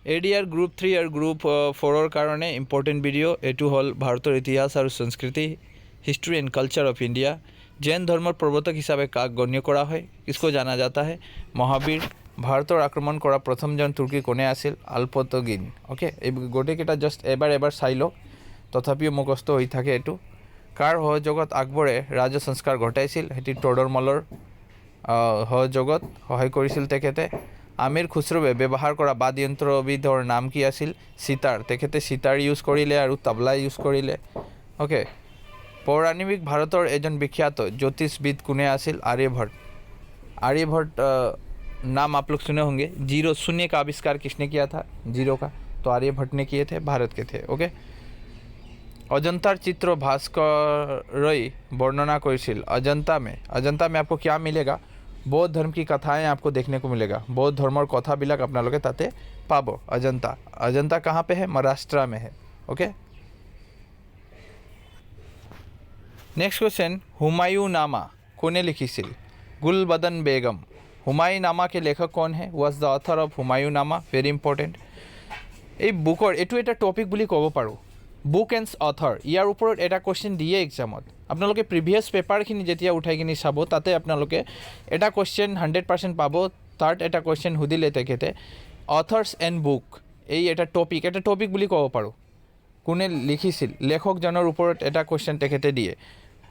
ADR group 3 আৰু group 4ৰ কাৰণে important video' এইটো হ'ল ভাৰতৰ ইতিহাস আৰু সংস্কৃতি history and culture of India. Jain ধৰ্মৰ প্ৰৱৰ্তক হিচাপে কাক গণ্য কৰা হয়, কিসকো জানা যাতা है। মহাবীৰ ভাৰতৰ আক্ৰমণ কৰা প্ৰথমজন তুৰ্কী কোনে আছিল, আলপতগিন। অ'কে, এই গোটেইকেইটা জাষ্ট এবাৰ চাই লওক, তথাপিও মুখস্থ হৈ থাকে এইটো। কাৰ সহযোগত আকবৰে ৰাজ সংস্কাৰ ঘটাইছিল, সেইটো তদৰমলৰ সহযোগত সহায় কৰিছিল তেখেতে। আমিৰ খুছৰুৱে ব্যৱহাৰ কৰা বাদ্যযন্ত্ৰবিধৰ নাম কি আছিল, সিতাৰ। তেখেতে সিতাৰ ইউজ কৰিলে আৰু তবলা ইউজ কৰিলে। অ'কে, पौराणिक भारतर एजन विख्यात ज्योतिषविद कुने आसिल, आर्यभट्ट। आर्यभट्ट नाम आप लोग सुने होंगे। जीरो शून्य का आविष्कार किसने किया था, जीरो का, तो आर्यभट्ट ने किए थे, भारत के थे। ओके, अजंतार चित्र भास्कर वर्णना करिছিল। अजंता में आपको क्या मिलेगा, बौद्ध धर्म की कथाएं आपको देखने को मिलेगा। बौद्ध धर्मर कथाबिलाक आपनालोके ताते पाबो। अजंता कहाँ पे है, महाराष्ट्र में है। ओके, नेक्स्ट क्वेश्चन, हुमायूंनामा कोने लिखिছিল, गुलबदन बेगम। हुमायूंनामा के लेखक कौन है, was the author of Humayunnama, very important. এই বুকৰ এইটো এটা টপিক বুলি ক'ব পাৰোঁ, বুক এণ্ড অথৰ। ইয়াৰ ওপৰত এটা কুৱেশ্যন দিয়ে এক্সামত। আপোনালোকে প্ৰিভিয়াছ পেপাৰখিনি যেতিয়া উঠাই কিনি চাব, তাতে আপোনালোকে এটা কুৱেশ্যন 100% পাব। তাত এটা কুৱেশ্যন সুধিলে তেখেতে অথাৰ্ছ এণ্ড বুক, এই এটা টপিক বুলি ক'ব পাৰোঁ। কোনে লিখিছিল, লেখকজনৰ ওপৰত এটা কুৱেশ্যন তেখেতে দিয়ে।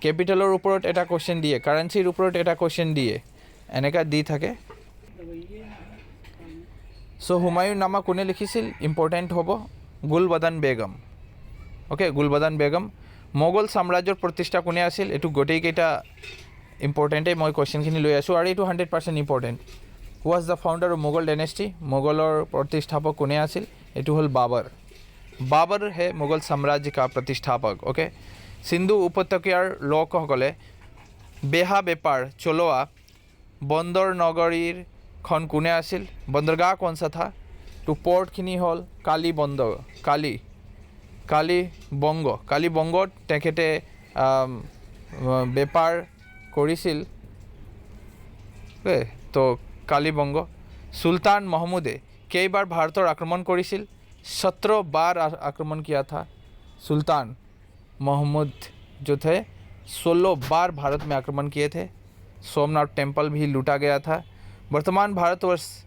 কেপিটেলৰ ওপৰত এটা কুৱেশ্যন দিয়ে, কাৰেঞ্চিৰ ওপৰত এটা কুৱেশ্যন দিয়ে, এনেকুৱা দি থাকে। সো হুমায়ুননামা কোনে লিখিছিল, ইম্পৰ্টেণ্ট হ'ব, গুলবদন বেগম। অ'কে, গুলবদন বেগম। মোগল সাম্ৰাজ্যৰ প্ৰতিষ্ঠা কোনে আছিল, এইটো গোটেইকেইটা ইম্পৰ্টেণ্টেই, মই কুৱেশ্যনখিনি লৈ আছোঁ আৰু এইটো 100% important. Who was the founder of Mughal dynasty, মোগলৰ প্ৰতিষ্ঠাপক কোনে আছিল, এইটো হ'ল বাবৰ হে মোগল সাম্ৰাজ্য কা প্ৰতিষ্ঠাপক। অ'কে, সিন্ধু উপত্যকাৰ লোকসকলে বেহা বেপাৰ চলোৱা বন্দৰ নগৰীৰখন কোনে আছিল, বন্দৰগাহ কোন সা থা, তো পৰ্টখিনি হ'ল কালিবংগত তেখেতে বেপাৰ কৰিছিল। তো কালিবংগ। সুলতান महमूदे কেইবাৰ ভাৰতৰ আক্ৰমণ কৰিছিল, 17 बार आक्रमण किया था। सुल्तान महमूद जो थे 16 बार भारत में आक्रमण किए थे। सोमनाथ टेम्पल भी लूटा गया था। वर्तमान भारतवर्ष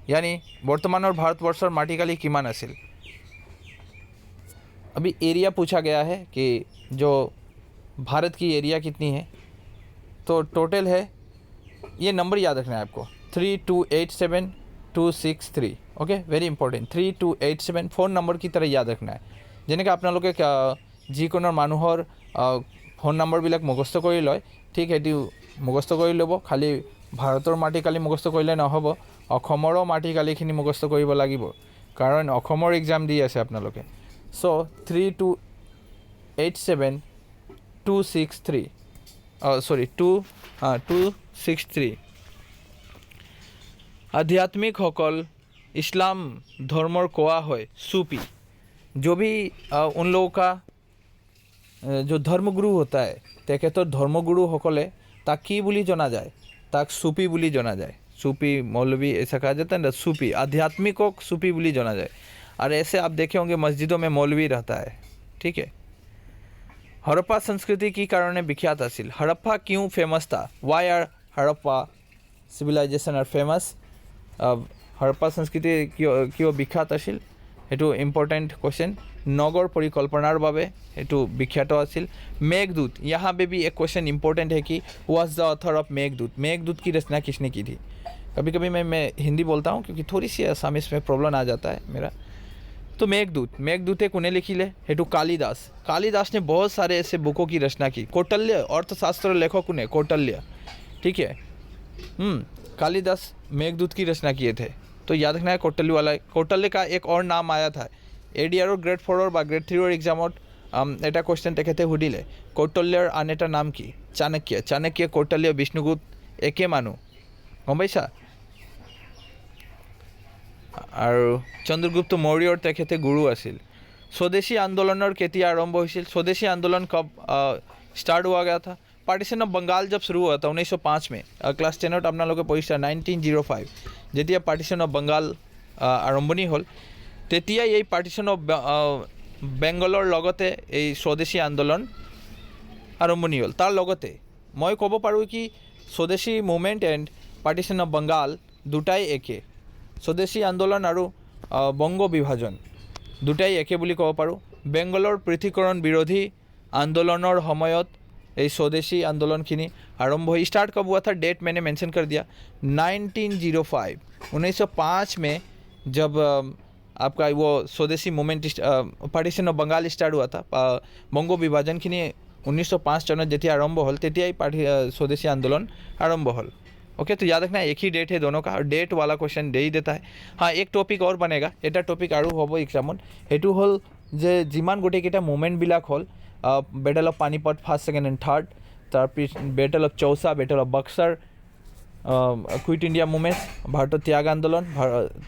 यानी वर्तमान और भारतवर्षर माटिकाली किमान आसिल। अभी एरिया पूछा गया है कि जो भारत की एरिया कितनी है, तो टोटल है, ये नंबर याद रखना है आपको, 3287263। Okay, very important, 3287 phone number की तरह याद रखना है। যেনেকৈ আপোনালোকে যিকোনো মানুহৰ ফোন নম্বৰবিলাক মুখস্থ কৰি লয়, ঠিক সেইটো মুখস্থ কৰি ল'ব। খালি ভাৰতৰ মাটিকালি মুখস্থ কৰিলে নহ'ব, অসমৰো মাটিকালিখিনি মুখস্থ কৰিব লাগিব, কাৰণ অসমৰ এক্সাম দি আছে আপোনালোকে। চ' 263 আধ্যাত্মিকসকল ইছলাম ধৰ্মৰ কোৱা হয় सूफी। जो भी उन लोगों का जो धर्मगुरु होता है, तेखेतर धर्मगुरु सकले ताक की बुली जना जाए, ताक सूफी बुली जना जाए। सूफी मौलवी ऐसा कहा जाता है ना, सूफी आध्यात्मिक को सूफी बुली जना जाए। और ऐसे आप देखे होंगे मस्जिदों में मौलवी रहता है, ठीक है। हड़प्पा संस्कृति की कारण विख्यात हासिल, हड़प्पा क्यों फेमस था, why are Harappa civilisation are famous. Harappa संस्कृति क्यों विख्यात আছিল, এইটো ইম্পৰ্টেণ্ট কুৱেশ্যন। নগৰ পৰিকল্পনাৰ বাবে এইটো বিখ্যাত আছিল। मेघदूत, यहाँ पे भी एक क्वेश्चन इंपॉर्टेंट है कि was the author of Meghdoot की रचना किसने की थी। कभी कभी मैं हिंदी बोलता हूँ क्योंकि थोड़ी सी आसामीस में प्रॉब्लम आ जाता है मेरा। तो मेघदूते कोने लिखिले, हेटू कालिदास ने बहुत सारे ऐसे बुकों की रचना की। कौटिल्य अर्थशास्त्र लेखक ने कौटिल्य, ठीक है। कालिदास मेघदूत की रचना किए थे, तो याद रखना है कौटिल्य वाला। कौटिल्य का एक और नाम आया था ADR और ग्रेड 4 বা গ্ৰেড 3 এক্সামত এটা কুৱেশ্যন তেখেতে সুধিলে, কৌটিল্যৰ আন এটা নাম কি, চাণক্য। কৌটিল্য বিষ্ণুগুপ্ত একে মানুহ, গম পাইছা। আৰু চন্দ্ৰগুপ্ত মৌৰ্যৰ তেখেতে গুৰু আছিল। স্বদেশী আন্দোলনৰ কেতিয়া আৰম্ভ হৈছিল, স্বদেশী आंदोलन कब स्टार्ट हुआ गया था। पार्टीशन ऑफ बंगाल जब शुरू हुआ था 1905 में, क्लास 10 আপোনালোকে পঢ়িছা 1905 যেতিয়া পাৰ্টিशन ऑफ बंगाल আৰম্ভণি হ'ল তেতিয়াই এই পাৰ্টিশ্যন অফ বেংগলৰ লগতে এই স্বদেশী আন্দোলন আৰম্ভণি হ'ল। তাৰ লগতে মই ক'ব পাৰোঁ কি স্বদেশী movement and partition of Bengal দুটাই একে, স্বদেশী আন্দোলন আৰু বংগ বিভাজন দুটাই একে বুলি ক'ব পাৰোঁ। বেংগলৰ পৃথকীকৰণ বিৰোধী আন্দোলনৰ সময়ত এই स्वदेशी आंदोलनखिनी आरंभ हुई। स्टार्ट कब हुआ था, डेट मैंने मेंशन कर दिया 1905 1905 में जब आपका वो swadeshi movement partition of Bengal start हुआ था। बंगो विभाजनखिनी 1905 चনত যেতিয়া आरंभ हल तेতিয়াই स्वदेशी आंदोलन आरंभ हल। ओके, तो याद रखना एक ही डेट है दोनों का, और डेट वाला क्वेश्चन दे ही देता है। हाँ, एक टॉपिक और बनेगा, এটা टॉपिक আৰু হ'ব एग्जामत, সেইটো হ'ল যে যিমান গোটেইকেইটা মুভমেণ্টবিলাক হ'ল battle of Panipat first second and third, তাৰপিছত battle of Chausa, battle of Buxar, quit India movement, ভাৰতৰ ত্যাগ আন্দোলন,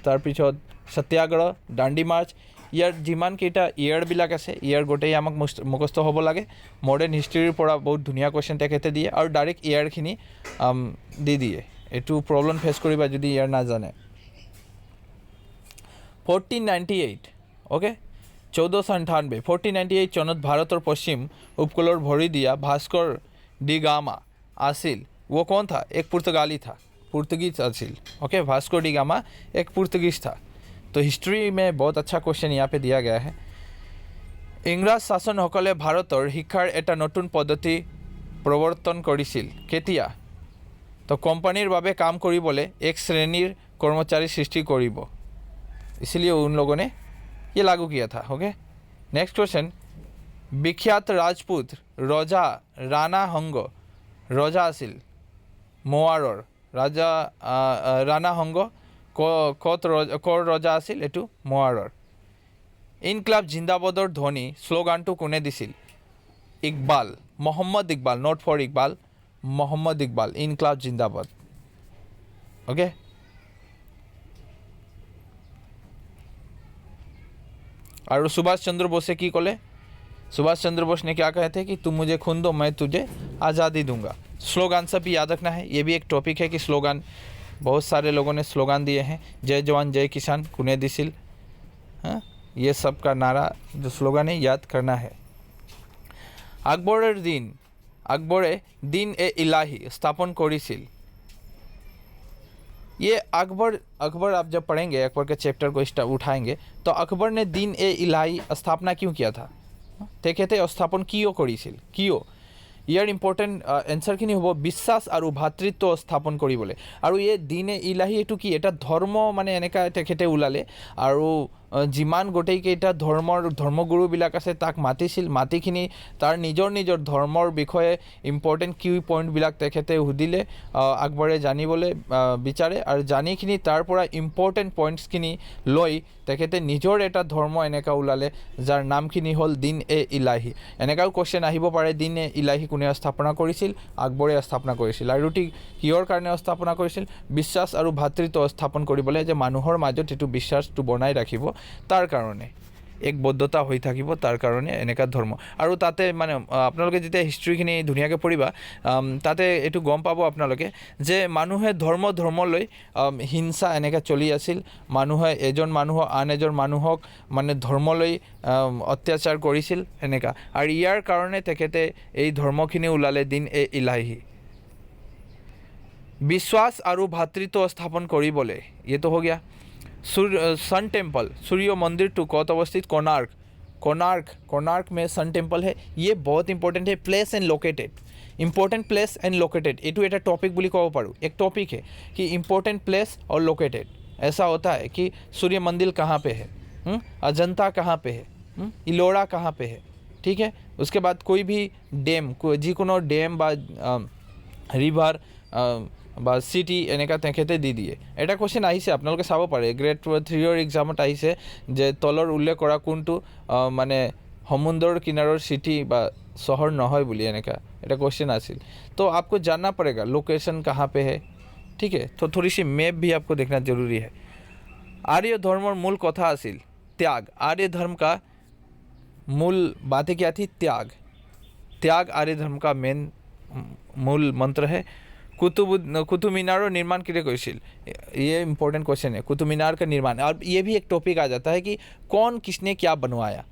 তাৰপিছত সত্যাগ্ৰহ, দাণ্ডি মাৰ্চ, ইয়াৰ যিমানকেইটা ইয়েৰবিলাক আছে ইয়েৰ গোটেই আমাক মুখস্থ হ'ব লাগে। মডাৰ্ণ হিষ্ট্ৰীৰ পৰা বহুত ধুনীয়া কুৱেশ্যন তেখেতে দিয়ে আৰু ডাইৰেক্ট ইয়েৰখিনি দি দিয়ে। এইটো প্ৰব্লেম ফেচ কৰিবা যদি ইয়াৰ নাজানে। 1498 অ'কে 1498 1498 চনত ভাৰতৰ পশ্চিম উপকূলৰ ভৰি দিয়া ভাস্কৰ ডি গামা আছিল। वो कौन था? एक पुर्तगाली था, पुर्तगीज আছিল। ओके, भास्को डी गामा एक पुर्तगीज था। तो हिस्ट्री में बहुत अच्छा क्वेश्चन यहाँ पे दिया गया है। ইংৰাজ শাসনসকলে ভাৰতৰ শিক্ষাৰ এটা নতুন পদ্ধতি প্ৰৱৰ্তন কৰিছিল। কেতিয়া? তো কোম্পানীৰ বাবে কাম কৰিবলৈ এক শ্ৰেণীৰ কৰ্মচাৰী সৃষ্টি কৰিব, इसलिए उन लोगों ने ये लागू किया था। ओके, नेक्स्ट क्वेश्चन, विख्यात राजपूत रजा राणा हंग, रजा আছিল মোৱাৰৰ ৰাজা ৰাণা হংগ ক'ৰ ৰজা আছিল? এইটো মোৱাৰৰ। ইনকলাব জিন্দাবাদৰ ধ্বনি শ্লোগানটো কোনে দিছিল? ইকবাল, মহম্মদ ইকবাল, নট ফৰ ইকবাল, মহম্মদ ইকবাল, ইনকলাব জিন্দাবাদ। ओके, और सुभाष चंद्र बोस से की कोले? सुभाष चंद्र बोस ने क्या कहे थे कि तुम मुझे खून दो मैं तुझे आज़ादी दूंगा। स्लोगान सब भी याद रखना है, ये भी एक टॉपिक है कि स्लोगान बहुत सारे लोगों ने स्लोगान दिए हैं, जय जवान जय किसान, कुने दिसिल, हाँ, ये सब का नारा जो स्लोगान है याद करना है। আকবরে দিন এ ইলাহি स्थापन করেছিল। ये अकबर आप जब पढ़ेंगे, अकबर के चैप्टर को उठाएंगे तो अकबर ने दिन ए इलाही स्थापना क्यों किया था? तेखेते स्थापन कियो करिছিল, कियो? ইয়াৰ ইম্পৰ্টেণ্ট এনচাৰখিনি হ'ব বিশ্বাস আৰু ভাতৃত্ব স্থাপন কৰিবলৈ। আৰু এই দিন এ ইলাহি এইটো কি? এটা ধৰ্ম মানে এনেকুৱা তেখেতে ওলালে আৰু যিমান গোটেইকেইটা ধৰ্মগুৰুবিলাক আছে তাক মাতিছিল, মাতিখিনি তাৰ নিজৰ ধৰ্মৰ বিষয়ে ইম্পৰ্টেণ্ট কি পইণ্টবিলাক তেখেতে সুধিলে, আকবৰে জানিবলৈ বিচাৰে আৰু জানিখিনি তাৰ পৰা ইম্পৰ্টেণ্ট পইণ্টছখিনি লৈ তেখেতে নিজৰ এটা ধৰ্ম এনেকুৱা ওলালে যাৰ নামখিনি হ'ল দিন এ ইলাহি। এনেকুৱাও কুৱেশ্যন আহিব পাৰে, দিন এ ইলাহি কোনে স্থাপনা কৰিছিল? আকবৰে স্থাপনা কৰিছিল। আৰু এটি কিহৰ কাৰণে স্থাপনা কৰিছিল? বিশ্বাস আৰু ভাতৃত্ব স্থাপন কৰিবলৈ, যে মানুহৰ মাজত এইটো বিশ্বাসটো বনাই ৰাখিব, তাৰ কাৰণে এক বদ্ধতা হৈ থাকিব, তাৰ কাৰণে এনেকুৱা ধৰ্ম। আৰু তাতে মানে আপোনালোকে যেতিয়া হিষ্ট্ৰীখিনি ধুনীয়াকৈ পঢ়িবা তাতে এইটো গম পাব আপোনালোকে যে মানুহে ধৰ্মলৈ হিংসা এনেকৈ চলি আছিল। মানুহে এজন মানুহক আন এজন মানুহক মানে ধৰ্মলৈ অত্যাচাৰ কৰিছিল এনেকুৱা। আৰু ইয়াৰ কাৰণে তেখেতে এই ধৰ্মখিনি ওলালে দিন এ ইলাহি। বিশ্বাস আৰু ভাতৃত্ব স্থাপন কৰিবলৈ, এইটো हो गया। सन टेम्पल, सूर्य मंदिर टू कौत अवस्थित? कोणार्क में सन टेम्पल है। ये बहुत इंपॉर्टेंट है, place and located, important place and located. ये एक टॉपिक बोली कहो पारू, एक टॉपिक है कि इंपॉर्टेंट प्लेस और लोकेटेड। ऐसा होता है कि सूर्य मंदिर कहाँ पे है, अजंता कहाँ पे है, इलोरा कहाँ पे है, ठीक है। उसके बाद कोई भी डैम, जिकोनो डैम बा रिभार বা সিটি এনেকুৱা তেখেতে দি দিয়ে। এটা কুৱেশ্যন আহিছে আপোনালোকে চাব পাৰে, গ্ৰেড 3ৰ এক্সামত আহিছে যে তলৰ উল্লেখ কৰা কোনটো মানে সমুদ্ৰৰ কিনাৰৰ সিটি বা চহৰ নহয় বুলি এনেকুৱা এটা কুৱেশ্যন আছিল। तो आपको जानना पड़ेगा लोकेशन कहाँ पे है, ठीक है। तो थोड़ी सी मैप भी आपको देखना जरूरी है। आर्य धर्मर मूल कथा আছিল त्याग। आर्य धर्म का मूल बातें क्या थी? त्याग। आर्य धर्म का मेन मूल मंत्र है। कुतुब मीनारों निर्माण किसे कौशल, ये इंपॉर्टेंट क्वेश्चन है। कुतुब मीनार का निर्माण, और ये भी एक टॉपिक आ जाता है कि कौन किसने क्या बनवाया।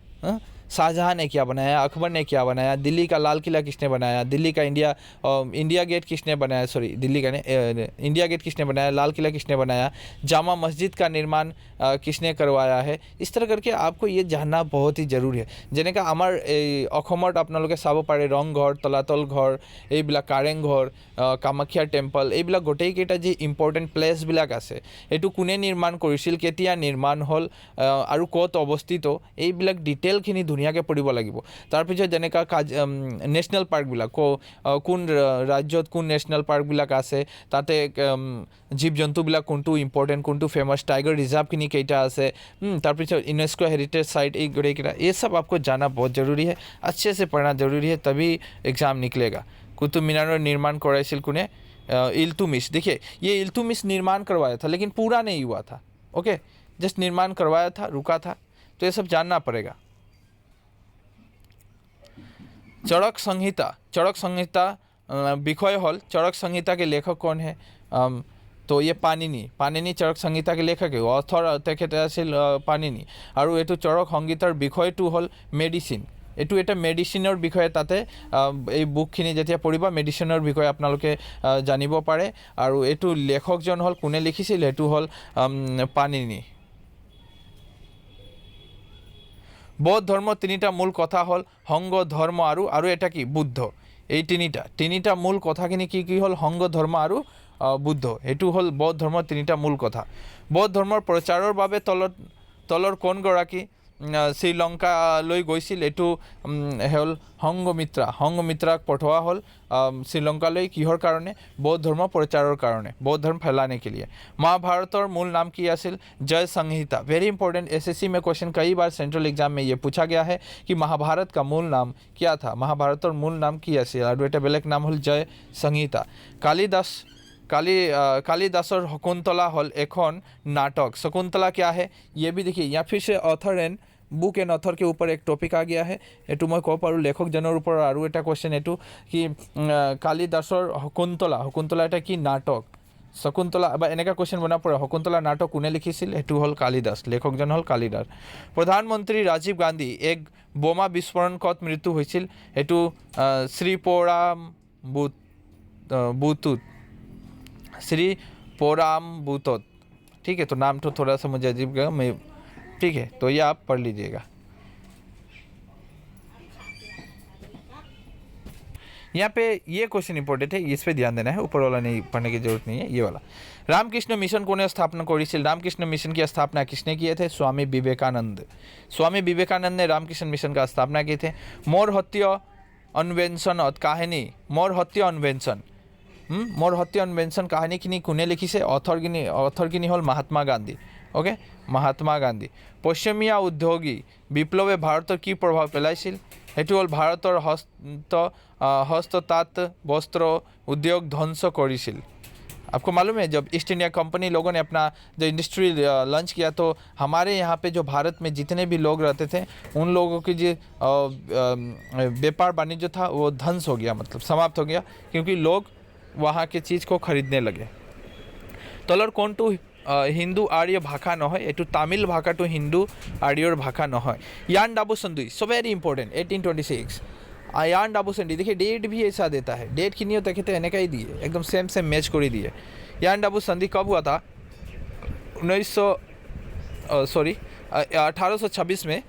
शाहजहां ने क्या बनाया, अकबर ने क्या बनाया, दिल्ली का लाल किला किसने बनाया, दिल्ली का इंडिया गेट किसने बनाया, सॉरी दिल्ली का नहीं, इंडिया गेट किसने बनाया, लाल किला किसने बनाया, जामा मस्जिद का निर्माण किसने करवाया है। इस तरह करके आपको ये जानना बहुत ही जरूरी है। যেনেকৈ আমাৰ এই অসমত আপোনালোকে চাব পাৰে ৰংঘৰ, তলাতল ঘৰ, এইবিলাক কাৰেংঘৰ, কামাখ্যা টেম্পল, এইবিলাক গোটেইকেইটা যি ইম্পৰ্টেণ্ট প্লেচবিলাক আছে, এইটো কোনে নিৰ্মাণ কৰিছিল, কেতিয়া নিৰ্মাণ হ'ল আৰু ক'ত অৱস্থিত, এইবিলাক ডিটেইলখিনি ধুনীয়াকৈ পঢ়িব লাগিব। তাৰপিছত যেনেকৈ নেশ্যনেল পাৰ্কবিলাক, কোন ৰাজ্যত কোন নেশ্যনেল পাৰ্কবিলাক আছে, তাতে জীৱ জন্তুবিলাক কোনটো ইম্পৰ্টেণ্ট, কোনটো ফেমাছ, টাইগাৰ ৰিজাৰ্ভখিনি কেইটা আছে, তাৰপিছত ইউনেস্কো হেৰিটেজ साइट, এই গোটেইকেইটা, ये सब आपको जानना बहुत ज़रूरी है, अच्छे से पढ़ना ज़रूरी है, तभी एग्ज़ाम निकलेगा। कुतुब मीनार निर्माण कराइसिल कुने, इल्तुमिश। देखिए ये इल्तुमिश निर्माण करवाया था, लेकिन पूरा नहीं हुआ था। ओके, जस्ट निर्माण करवाया था, रुका था, तो ये सब जानना पड़ेगा। चरक संहिता, चरक संहिता विषय हल, चरक संहिता के लेखक कौन है, तो ये पाणिनि चरक संहिता के लेखक है, অথৰ তেখেতে আছিল পাণিনি। আৰু এইটো চৰক সংহিতাৰ বিষয়টো হ'ল মেডিচিন, এইটো এটা মেডিচিনৰ বিষয়ে, তাতে এই বুকখিনি যেতিয়া পঢ়িব মেডিচিনৰ বিষয়ে আপোনালোকে জানিব পাৰে। আৰু এইটো লেখকজন হ'ল, কোনে লিখিছিল, সেইটো হ'ল পাণিনি। বৌদ্ধ ধৰ্ম তিনিটা মূল কথা হ'ল সংঘ, ধৰ্ম আৰু এটা কি বুদ্ধ। এই তিনিটা মূল কথাখিনি কি হ'ল, সংঘ, ধৰ্ম আৰু বুদ্ধ। এইটো হ'ল বৌদ্ধ ধৰ্মৰ তিনিটা মূল কথা। বৌদ্ধ ধৰ্মৰ প্ৰচাৰৰ বাবে তলৰ কোনগৰাকী শ্ৰীলংকালৈ গৈছিল, এইটো হ'ল সংঘমিত্ৰাক পঠোৱা হ'ল শ্ৰীলংকালৈ, কিহৰ কাৰণে, বৌদ্ধ ধৰ্ম প্ৰচাৰৰ কাৰণে, বৌদ্ধ ধৰ্ম फैलाने के लिए। महाभारतर मूल नाम की আছিল जय संहिता। वेरी इंपॉर्टेंट, एसएससी में क्वेश्चन कई बार सेंट्रल एग्जाम में ये पूछा गया है कि महाभारत का मूल नाम क्या था, महाभारतर मूल नाम की আছিল, আৰু এটা বেলেগ নাম হ'ল জয় সংহিতা। कालिदासर शकुंतला हल एखन नाटक। शकुंतला क्या है, ये भी देखिए, या फिर से author and book and author के ऊपर एक टॉपिक आ गया है। एटू मैं कब पारूँ लेखकजনৰ ऊपर আৰু এটা क्वेश्चन एटू कि कालिदासर शकुंतला এটা কি নাটক, शकुंतला বা এনেকা क्वेश्चन বনাব পাৰে, शकुंतला নাটক কোনে লিখিছিল, এটু হল কালিদাস, লেখকজন হল কালিদাস। प्रधानमंत्री राजीव गांधी एक বোমা বিস্ফোৰণত মৃত্যু হৈছিল, এটু श्री पोराम्बुतोत। ठीक है, तो नाम तो थोड़ा सा मुझे अजीब लगा, मैं ठीक है, तो ये आप पढ़ लीजिएगा। यहाँ पे ये क्वेश्चन इंपॉर्टेंट है, इस पे ध्यान देना है, ऊपर वाला नहीं पढ़ने की जरूरत नहीं है, ये वाला। रामकृष्ण मिशन को स्थापना करिছিল, रामकृष्ण मिशन की स्थापना किसने किए थे, स्वामी विवेकानंद। स्वामी विवेकानंद ने रामकृष्ण मिशन का स्थापना की थे। मोर हत्या अन्वेषण कहानी, मोर हत्या अन्वेषण কাহিনীখিনি কোনে লিখিছে, অথৰখিনি হ'ল মহাত্মা গান্ধী। ওকে, মহাত্মা গান্ধী। পশ্চিমীয়া উদ্যোগী বিপ্লৱে ভাৰতৰ কি প্ৰভাৱ পেলাইছিল, সেইটো হ'ল ভাৰতৰ হস্ততাঁত বস্ত্ৰ উদ্যোগ ধ্বংস কৰিছিল। आपको मालूम है, जब ईस्ट इंडिया कंपनी लोगों ने अपना जो इंडस्ट्री लॉन्च किया, तो हमारे यहाँ पे जो भारत में जितने भी लोग रहते थे, उन लोगों की जो व्यापार वाणिज्य था वो ध्वंस हो गया, मतलब समाप्त हो गया, क्योंकि लोग वहाँ के चीज़ को खरीदने लगे। तलर कोनटू हिंदू आर्य भाषा নহয়, এইটো তামিল ভাষাটো হিন্দু আৰ্যৰ ভাষা নহয়। यान दाबू संधि, सो वेरी इंपॉर्टेंट, 1826 यान दाबू संधि। देखिए डेट भी ऐसा देता है, डेट की नहीं होता, कहते हैं ही दिए, एकदम सेम मैच कर दिए। यान दाबू संधि कब हुआ था, 1826 में,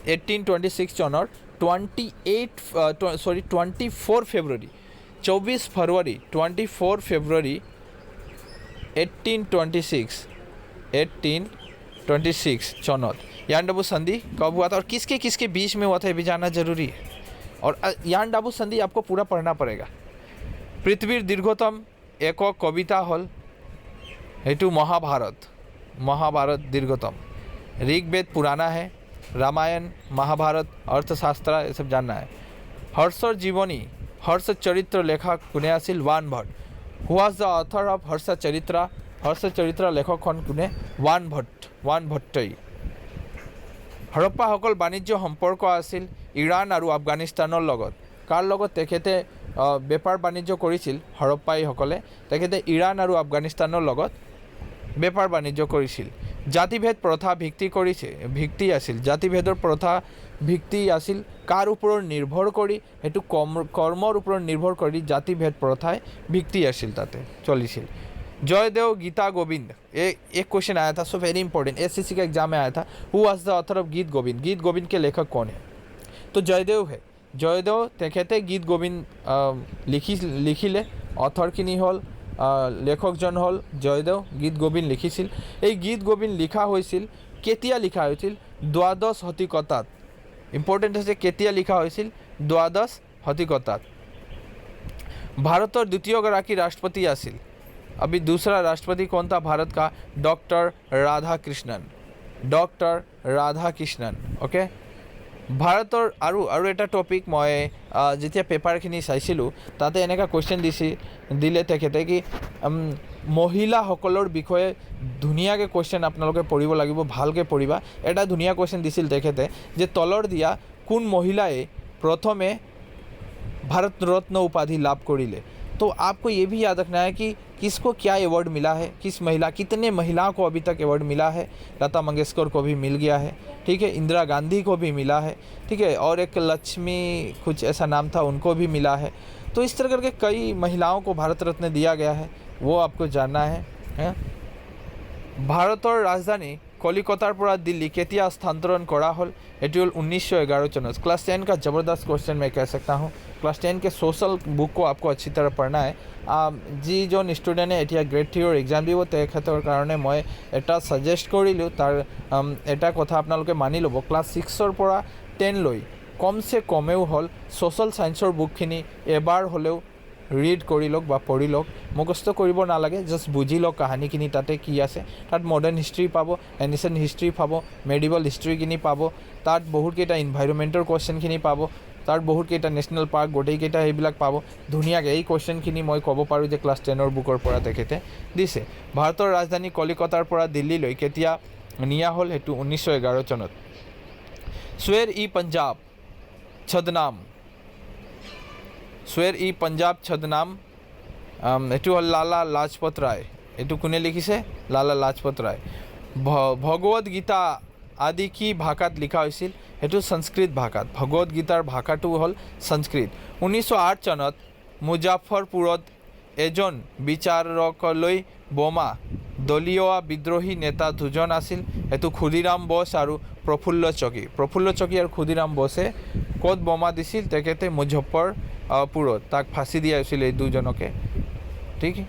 1826 चौनर 24 फरवरी 1826 चौनत यान दाबू संधि कब हुआ था और किसके किसके बीच में हुआ था, ये भी जानना जरूरी है। और यान दाबू संधि आपको पूरा पढ़ना पड़ेगा। पृथ्वीर दीर्घतम एक कविता हल, हेतु महाभारत दीर्घतम। ऋग्वेद पुराना है, रामायण, महाभारत, अर्थशास्त्र, ये सब जानना है। हर्षर जीवनी, हर्ष चरित्र लेखक कोने आसिल, Ban Bhatt. Who was the author of Harsha Charita लेखक कोने, वान भट्टई। हड़प्पा सकल वाणिज्य सम्पर्क आसिल इरान और आफगानिस्तानर लगत। कार लगत तेखेते বেপাৰ বাণিজ্য কৰিছিল হৰপ্পাইসকলে তেখেতে ইৰাণ আৰু আফগানিস্তানৰ লগত বেপাৰ বাণিজ্য কৰিছিল জাতিভেদ প্ৰথা ভিত্তি আছিল জাতিভেদৰ প্ৰথা ভিত্তি আছিল কাৰ ওপৰত নিৰ্ভৰ কৰি সেইটো কৰ্মৰ ওপৰত নিৰ্ভৰ কৰি জাতিভেদ প্ৰথাই ভিত্তি আছিল তাতে চলিছিল जयदेव गीता गोविंद एक क्वेश्चन आया था सो वेरी इंपॉर्टेंट एसएससी का एग्जाम में आया था who was the author of गीत गोविंद के लेखक कौन है तो जयदेव है जयदेव तेखेते गीत गोविंद लिखिले ऑथरखिनि हल लेखकजन हल जयदेव गीत गोविंद लिखिছিল এই गीत गोविंद लिखा হৈছিল কেতিয়া লিখা হৈছিল দ্বাদশ শতিকতাত ইম্পৰ্টেণ্ট আছে কেতিয়া লিখা হৈছিল দ্বাদশ শতিকতাত ভাৰতৰ দ্বিতীয়গৰাকী ৰাষ্ট্ৰপতি আছিল अभी दूसरा राष्ट्रपति कौन था भारत का डॉक्टर राधा कृष्णन ओके भारतर और एटा टॉपिक मैं जेतिया पेपारखिनि चाइছিলোঁ ताते एनेका क्वेश्चन दिले तेखेते कि महिलाসকলৰ বিষয়ে ধুনীয়াকে क्वेश्चन আপোনালোকে পঢ়িব লাগিব ভালকে পঢ়িবা এটা ধুনীয়া क्वेश्चन দিছিল তেখেতে যে তলৰ দিয়া কোন মহিলাই প্ৰথমে भारत रत्न उपाधि लाभ करिले तो आपको ये भी याद रखना है कि किसको क्या अवार्ड मिला है कितने महिलाओं को अभी तक अवार्ड मिला है लता मंगेशकर को भी मिल गया है ठीक है इंदिरा गांधी को भी मिला है ठीक है और एक लक्ष्मी कुछ ऐसा नाम था उनको भी मिला है तो इस तरह करके कई महिलाओं को भारत रत्न दिया गया है वो आपको जानना है भारतर राजधानी कलिकतार पर दिल्ली केतिया स्थानांतरण करा हल एटी हल 1911 चन क्लास 10 का ज़बरदस्त क्वेश्चन मैं कह सकता हूँ क्लास 10 के सोशल बुक को आपको अच्छी तरह पढ़ना है जी जो स्टूडेंटे एटिया ग्रेड 3 एग्जाम দিব তেখেতৰ কাৰণে মই এটা সাজেষ্ট কৰিলোঁ তাৰ এটা কথা আপোনালোকে মানি ল'ব ক্লাছ 6 পৰা 10 লৈ কমসে কমেও হল সোশ্যাল সায়েন্সৰ বুকখিনি এবাৰ হলেও रीड কৰি লওক বা পঢ়ি লওক মুখস্থ কৰিব নালাগে জাস্ট বুজি লওক কাহিনীখিনি তাতে কি আছে তাত মডাৰ্ণ হিষ্ট্ৰী পাব এনিচিয়েণ্ট হিষ্ট্ৰী পাব মেডিভেল হিষ্ট্ৰীখিনি পাব তাত বহুত কেইটা এনভাইৰনমেণ্টৰ কোৱেশ্চনখিনি পাব তাত বহুত কেইটা নেশ্যনেল পাৰ্ক গোটেইকেইটা এইবিলাক পাব ধুনীয়াকৈ এই কোৱেশ্চনখিনি মই ক'ব পাৰোঁ যে ক্লাছ 10ৰ বুকৰ পৰা তেখেতে দিছে ভাৰতৰ ৰাজধানী কলিকতাৰ পৰা দিল্লীলৈ কেতিয়া নিয়া হ'ল সেইটো 1911 চনত স্বেৰ ই পঞ্জাব ছদনাম स्वेर इ पंजाब छदनाम एटू हल लाला लाजपत राय एटू कोने लिखिसे लाला लाजपत राय भगवत गीता आदि की भाषात लिखा হৈছিল एटू संस्कृत भाषात भगवत गीतार भाषाटू हल संस्कृत 1908 चनत मुजाफ्फरपुरत एजन বিচাৰকলৈ बोमा दलीय विद्रोही नेता दुजन आसिल एटू खुदीराम बोस और प्रफुल्ल चकी और खुदीराम बोसे कत बोमा दिছিল तेखेते मुजफ्फरपुरत ताक फाँसी दिया दुजनके ठीक है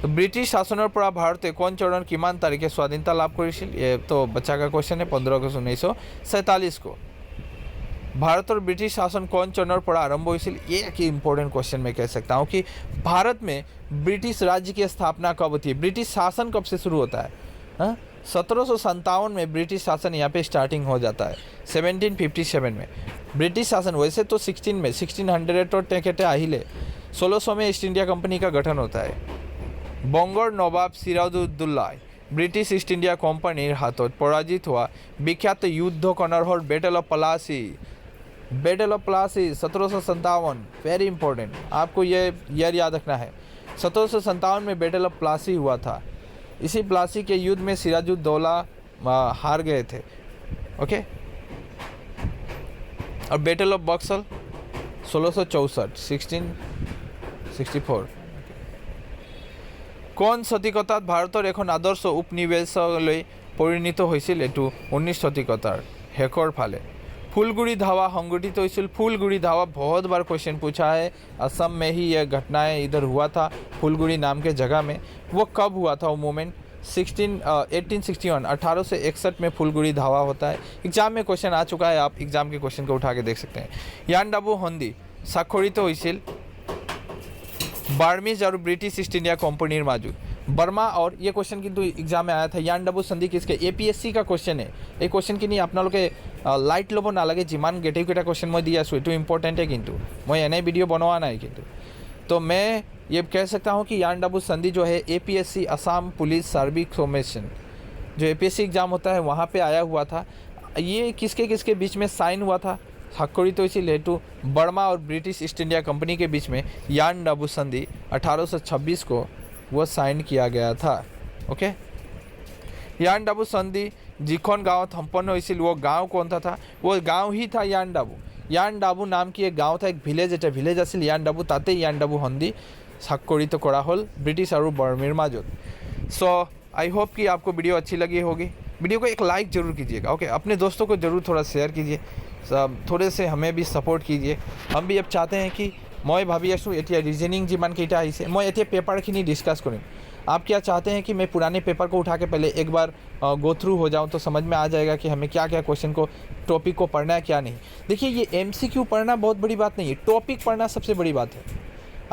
तो ब्रिटिश शासनर पर भारते कौन चरण किमान तारीखे स्वाधीनता लाभ करिছিল ये तो बच्चा का क्वेश्चन है 15 अगस्त 1947 को भारत और ब्रिटिश शासन कौन चरणर पर आरंभ हुई ये एक इम्पोर्टेंट क्वेश्चन मैं कह सकता हूँ कि भारत में ब्रिटिश राज्य की स्थापना कब होती है ब्रिटिश शासन कब से शुरू होता है 1757 में ब्रिटिश शासन यहाँ पे स्टार्टिंग हो जाता है 1757 में ब्रिटिश शासन वैसे तो 1600 और टेकेटे आहिले 1600 में ईस्ट इंडिया कंपनी का गठन होता है बंगर नवाब सिराजुद्दौला ब्रिटिश ईस्ट इंडिया कंपनीर हाथों पराजित हुआ विख्यात युद्ध कनर हल battle of Plassey 1757 very important आपको ये ईयर याद रखना है 1757 में बैटल ऑफ प्लासी हुआ था इसी प्लासी के युद्ध में सिराजुद्दौला हार गए थे ओके और बैटल ऑफ बक्सर 1664 कौन शतिकतात भारतर एखन आदर्श उपनिवेशলৈ परिणत হৈছিল एटू 19 शतिकतार हेकर फाले फूलगुड़ी धावा संगठित হৈছিল फूलगुड़ी धावा बहुत बार क्वेश्चन पूछा है असम में ही यह घटनाएं इधर हुआ था फूलगुड़ी नाम के जगह में वो कब हुआ था वो मूवमेंट 1861 में फूलगुड़ी धावा होता है एग्जाम में क्वेश्चन आ चुका है आप एग्जाम के क्वेश्चन को उठा के देख सकते हैं यानडाबू संधि स्वाक्षरित হৈছিল बार्मीज और ब्रिटिश ईस्ट इंडिया कंपनीर माजुद बर्मा और ये क्वेश्चन किंतु एग्जाम में आया था यानडाबू संधि किसके एपीएससी का क्वेश्चन है ये क्वेश्चन कि आपनालोके लाइट लब नालागे जिमान गोटेइकेटा क्वेश्चन मैं दी आसो एटू इम्पोर्टेंट है किंतु मैं एने वीडियो बनवा ना किंतु तो मैं ये कह सकता हूँ कि यानडाबू संधि जो है APSC Assam police service commission जो एपीएससी एग्जाम होता है वहाँ पे आया हुआ था ये किसके किसके बीच में साइन हुआ था স্বাক্ষৰিত হৈছিল সেইটো बर्मा और ब्रिटिश ईस्ट इंडिया कंपनी के बीच में यान डाबू संधि 1826 को वो साइन किया गया था। ओके, यान डाबू संधि जिखन गाँव सम्पन्न হৈছিল वो गाँव कौन था वो गाँव ही था यान डाबू। यान डाबू नाम की एक गाँव था, एक ভিলেজ, এটা ভিলেজ আছিল यान डाबू, তাতে यान डाबू সন্ধি স্বাক্ষৰিত কৰা হ'ল ব্ৰিটিছ আৰু বৰ্মিৰ মাজত। सो आई होप कि आपको वीडियो अच्छी लगी होगी। वीडियो को एक लाइक ज़रूर कीजिएगा। ओके, अपने दोस्तों को ज़रूर थोड़ा शेयर कीजिए, सब थोड़े से हमें भी सपोर्ट कीजिए। हम भी अब चाहते हैं कि मैं भावी आसो एतिया रिजनिंग जिमान केटा आइसे मैं एतिया पेपरखिनि डिस्कस करिम। आप क्या चाहते हैं कि मैं पुराने पेपर को उठा के पहले एक बार गो थ्रू हो जाऊं, तो समझ में आ जाएगा कि हमें क्या क्या क्वेश्चन को, टॉपिक को पढ़ना है क्या नहीं। देखिए, ये एमसीक्यू पढ़ना बहुत बड़ी बात नहीं है, टॉपिक पढ़ना सबसे बड़ी बात है।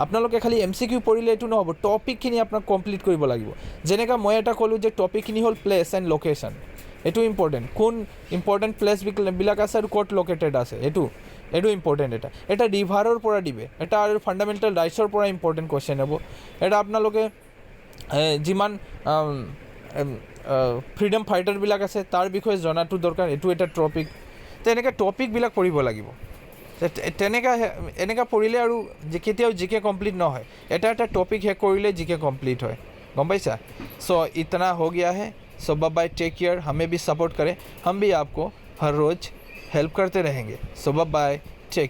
আপোনালোকে খালি এমচিকিউ পঢ়িলে এইটো নহ'ব, টপিকখিনি আপোনাক কমপ্লিট কৰিব লাগিব। যেনেকৈ মই এটা ক'লোঁ যে টপিকখিনি হ'ল প্লেচ এণ্ড লোকেশ্যন, এইটো ইম্পৰ্টেণ্ট। কোন ইম্পৰ্টেণ্ট প্লেচবিলাক আছে আৰু ক'ত লোকেটেড আছে, এইটো ইম্পৰ্টেণ্ট। এটা ৰিভাৰৰ পৰা দিবে, এটা আৰু ফাণ্ডামেণ্টেল ৰাইটছৰ পৰা ইম্পৰ্টেণ্ট কুৱেশ্যন হ'ব। এটা আপোনালোকে যিমান ফ্ৰীডম ফাইটাৰবিলাক আছে তাৰ বিষয়ে জনাটো দৰকাৰ, এইটো এটা টপিক। তেনেকৈ টপিকবিলাক পঢ়িব লাগিব। এনেকা পঢ়িলে আৰু কেতিয়াও জিকে কমপ্লিট নহয়, এটা टॉपिक শেষ কৰিলে জিকে কমপ্লিট হয়, গম পাইছা। सो इतना हो गया है। सो बाय बाय, टेक केयर, हमें भी सपोर्ट करें, हम भी आपको हर रोज़ हेल्प करते रहेंगे। सो बाय बाय।